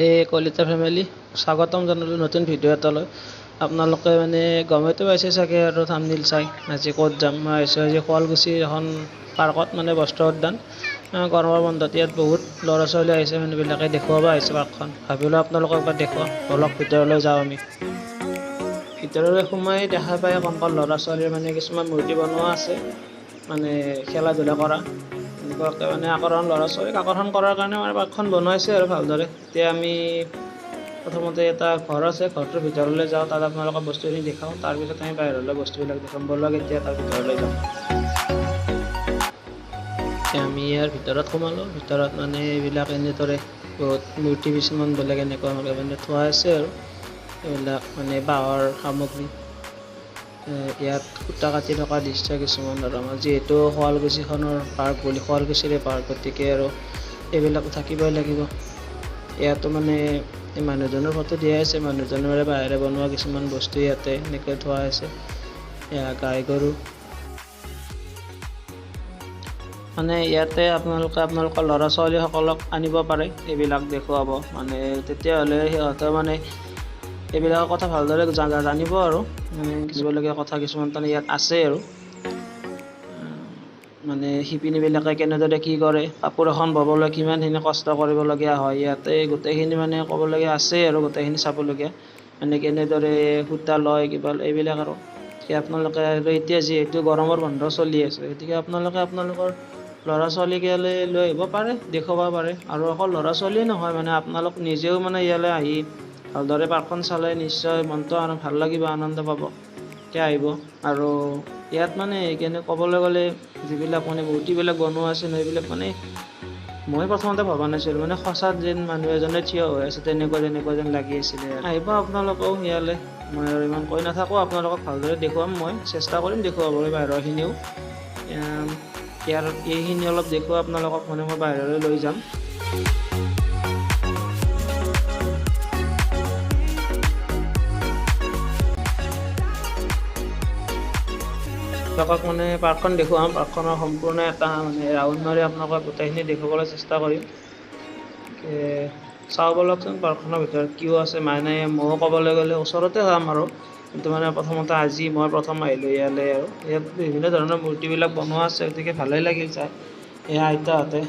এই কলিতা ফেমিলি স্বাগতম জনালোঁ নতুন ভিডিঅ' এটালৈ। আপোনালোকে মানে গমতে পাইছে চাগে আৰু থাম্বনেইল চাই আজি ক'ত যাম। মই আহিছোঁ আজি শুৱালকুছিৰ এখন পাৰ্কত, মানে বস্ত্ৰ উদ্যান। গৰমৰ বন্ধত ইয়াত বহুত ল'ৰা ছোৱালী আহিছে, মানুহবিলাকে দেখুৱাব আহিছে পাৰ্কখন। ভাবিলোঁ আপোনালোকক এবাৰ দেখুৱাওঁ, ব'লক ভিতৰলৈ যাওঁ আমি। ভিতৰলৈ সোমাই দেখা পাই কণ ল'ৰা ছোৱালীৰ মানে কিছুমান মূৰ্তি বনোৱা আছে, মানে খেলা ধূলা কৰা। এনেকুৱাকৈ মানে ল'ৰা ছোৱালীক আকৰ্ষণ কৰাৰ কাৰণে মানে পাৰ্কখন বনাইছে আৰু ভালদৰে। এতিয়া আমি প্ৰথমতে এটা ঘৰ আছে, ঘৰটোৰ ভিতৰলৈ যাওঁ, তাত আপোনালোকক বস্তুখিনি দেখাওঁ। তাৰপিছত আমি বাহিৰলৈ বস্তুবিলাক দেখাম। ব'লক এতিয়া তাৰ ভিতৰলৈ যাওঁ। আমি ইয়াৰ ভিতৰত সোমালোঁ। ভিতৰত মানে এইবিলাক এনেদৰে বহুত মূৰ্তি কিছুমান বেলেগ এনেকুৱাকৈ মানে থোৱা আছে আৰু এইবিলাক মানে বাঁহৰ সামগ্ৰী। ইয়াত সূতা কাটি থকা দৃশ্য কিছুমান আৰু আমাৰ যিহেতু শুৱালকুছিখনৰ পাৰ্ক বুলি, শুৱালকুছিৰে পাৰ্ক, গতিকে আৰু এইবিলাক থাকিবই লাগিব। ইয়াতো মানে মানুহজনৰ ফটো দিয়া আছে, মানুহজনৰে বাহিৰে বনোৱা কিছুমান বস্তু ইয়াতে এনেকৈ থোৱা আছে। এয়া গাই গৰু, মানে ইয়াতে আপোনালোকৰ ল'ৰা ছোৱালীসকলক আনিব পাৰে, এইবিলাক দেখুৱাব। মানে তেতিয়াহ'লে সিহঁতে মানে এইবিলাকৰ কথা ভালদৰে জানিব আৰু মানে বুজিবলগীয়া কথা কিছুমান তাৰমানে ইয়াত আছে আৰু মানে শিপিনীবিলাকে কেনেদৰে কি কৰে, কাপোৰ এখন ববলৈ কিমানখিনি কষ্ট কৰিবলগীয়া হয়, ইয়াতে গোটেইখিনি মানে ক'বলগীয়া আছে আৰু গোটেইখিনি চাবলগীয়া। মানে কেনেদৰে সূতা লয় কিবা এইবিলাক আৰু আপোনালোকে এতিয়া যিহেতু গৰমৰ বন্ধ চলি আছে, গতিকে আপোনালোকৰ ল'ৰা ছোৱালীক ইয়ালৈ লৈ আহিব পাৰে, দেখুৱাব পাৰে। আৰু অকল ল'ৰা ছোৱালীয়ে নহয়, মানে আপোনালোক নিজেও মানে ইয়ালৈ আহি ভালদৰে পাৰ্কখন চালে নিশ্চয় মনটো আৰু ভাল লাগিব, আনন্দ পাব। এতিয়া আহিব। আৰু ইয়াত মানে ক'বলৈ গ'লে যিবিলাক মানে মূৰ্তিবিলাক বনোৱা আছে, সেইবিলাক মানে মই প্ৰথমতে ভবা নাছিলোঁ, মানে সঁচাত যেন মানুহ এজনে থিয় হৈ আছে তেনেকুৱা যেন লাগি আছিলে। আহিব আপোনালোকেও ইয়ালৈ। মই আৰু ইমান কৈ নাথাকোঁ, আপোনালোকক ভালদৰে দেখুৱাম। মই চেষ্টা কৰিম দেখুৱাবলৈ বাহিৰৰখিনিও। এইখিনি অলপ দেখুৱাই আপোনালোকক মানে মই বাহিৰলৈ লৈ যাম। আপোনালোকক মানে পাৰ্কখন দেখুৱাম। পাৰ্কখনৰ সম্পূৰ্ণ এটা মানে ৰাউণ্ড মাৰি আপোনালোকক গোটেইখিনি দেখুৱাবলৈ চেষ্টা কৰিম। চাওঁ ব'লকচোন পাৰ্কখনৰ ভিতৰত কিয় আছে। মানে ময়ো ক'বলৈ গ'লে ওচৰতে হয় আমাৰো, কিন্তু মানে প্ৰথমতে আজি মই প্ৰথম আহিলোঁ ইয়ালৈ। আৰু ইয়াত বিভিন্ন ধৰণৰ মূৰ্তিবিলাক বনোৱা আছে, গতিকে ভালেই লাগিল চাই। এয়া আইতাহঁতে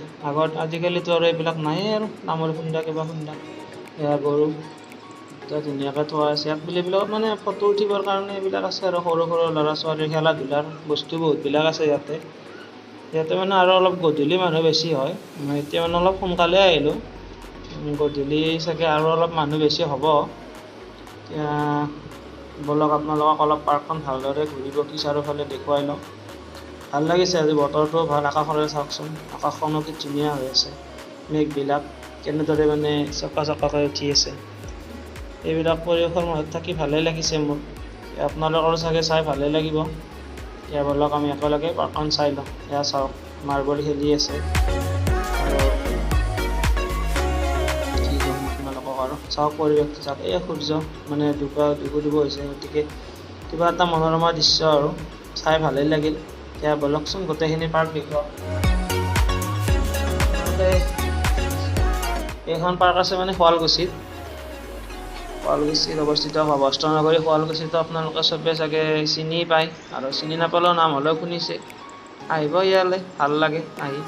আজিকালিতো আৰু এইবিলাক নায়েই আৰু তামোল খুন্দা কিবা খুন্দা। এয়া গৰু ধুনীয়াকৈ থোৱা আছে। ইয়াত এইবিলাকত মানে ফটো উঠিবৰ কাৰণে এইবিলাক আছে আৰু সৰু সৰু ল'ৰা ছোৱালীৰ খেলা ধূলাৰ বস্তু বহুতবিলাক আছে ইয়াতে। মানে আৰু অলপ গধূলি মানুহ বেছি হয়। মই এতিয়া মানে অলপ সোনকালে আহিলোঁ, গধূলি চাগে আৰু অলপ মানুহ বেছি হ'ব। এতিয়া ব'লক আপোনালোকক অলপ পাৰ্কখন ভালদৰে ঘূৰি পকি চাৰিওফালে দেখুৱাই লওঁ। ভাল লাগিছে আজি, বতৰটোও ভাল। আকাশলৈ চাওকচোন, আকাশখনো কি ধুনীয়া হৈ আছে। মেঘবিলাক কেনেদৰে মানে চকাকৈ উঠি আছে। এইবিলাক পৰিৱেশৰ মাজত থাকি ভালেই লাগিছে মোৰ। আপোনালোকৰো চাগে চাই ভালেই লাগিব। এতিয়া ব'লক আমি একেলগে পাৰ্কখন চাই লওঁ। এয়া চাওক, মাৰ্বল খেলি আছে। আৰু কি ক'ম আপোনালোকক আৰু, চাওক পৰিৱেশটো চাওক। এই সূৰ্য মানে ডুব হৈছে, গতিকে কিবা এটা মনোৰমা দৃশ্য আৰু চাই ভালেই লাগিল। এতিয়া ব'লকচোন গোটেইখিনি পাৰ্ক দেখুৱাওঁ। এইখন পাৰ্ক আছে মানে শুৱালকুছিত অৱস্থিত বস্ত্ৰ নগৰী শুৱালকুছিতো আপোনালোকে চবেই চাগে চিনি পায়, আৰু চিনি নাপালেও নাম হ'লেও শুনিছে। আহিব ইয়ালৈ, ভাল লাগে আহি।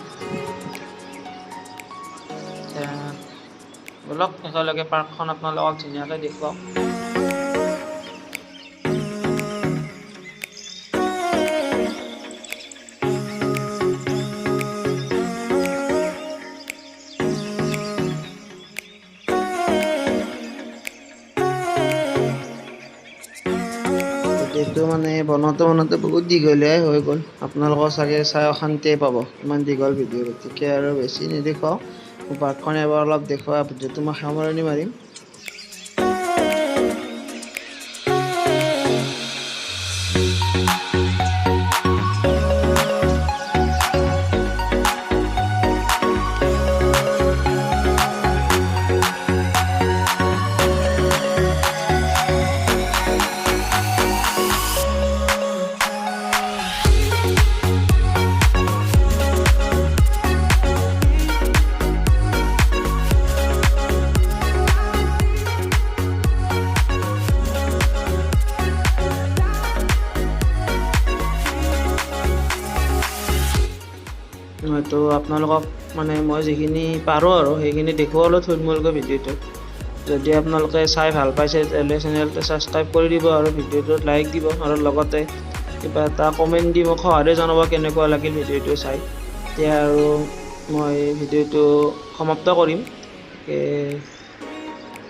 ব'লক একেলগে পাৰ্কখন আপোনালোকক ধুনীয়াকৈ দেখুৱাওঁ। এইটো মানে বনাওঁতে বহুত দীঘলীয়াই হৈ গ'ল। আপোনালোকৰ চাগে চাই অশান্তিয়ে পাব ইমান দীঘল ভিডিঅ', গতিকে আৰু বেছি নেদেখুৱাওঁ। পাৰ্কখন এবাৰ অলপ দেখুওৱা ভিডিঅ'টো মই সামৰণি মাৰিম। হয়তো আপোনালোকক মানে মই যিখিনি পাৰোঁ আৰু সেইখিনি দেখুৱালোঁ থুলমূলকৈ ভিডিঅ'টোত। যদি আপোনালোকে চাই ভাল পাইছে তেতিয়াহ'লে চেনেলটো ছাবস্ক্ৰাইব কৰি দিব আৰু ভিডিঅ'টোত লাইক দিব আৰু লগতে কিবা এটা কমেণ্ট দি মোক সঁহাৰি জনাব কেনেকুৱা লাগিল ভিডিঅ'টো চাই। এতিয়া আৰু মই ভিডিঅ'টো সমাপ্ত কৰিম।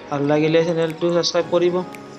ভাল লাগিলে চেনেলটো ছাবস্ক্ৰাইব কৰিব।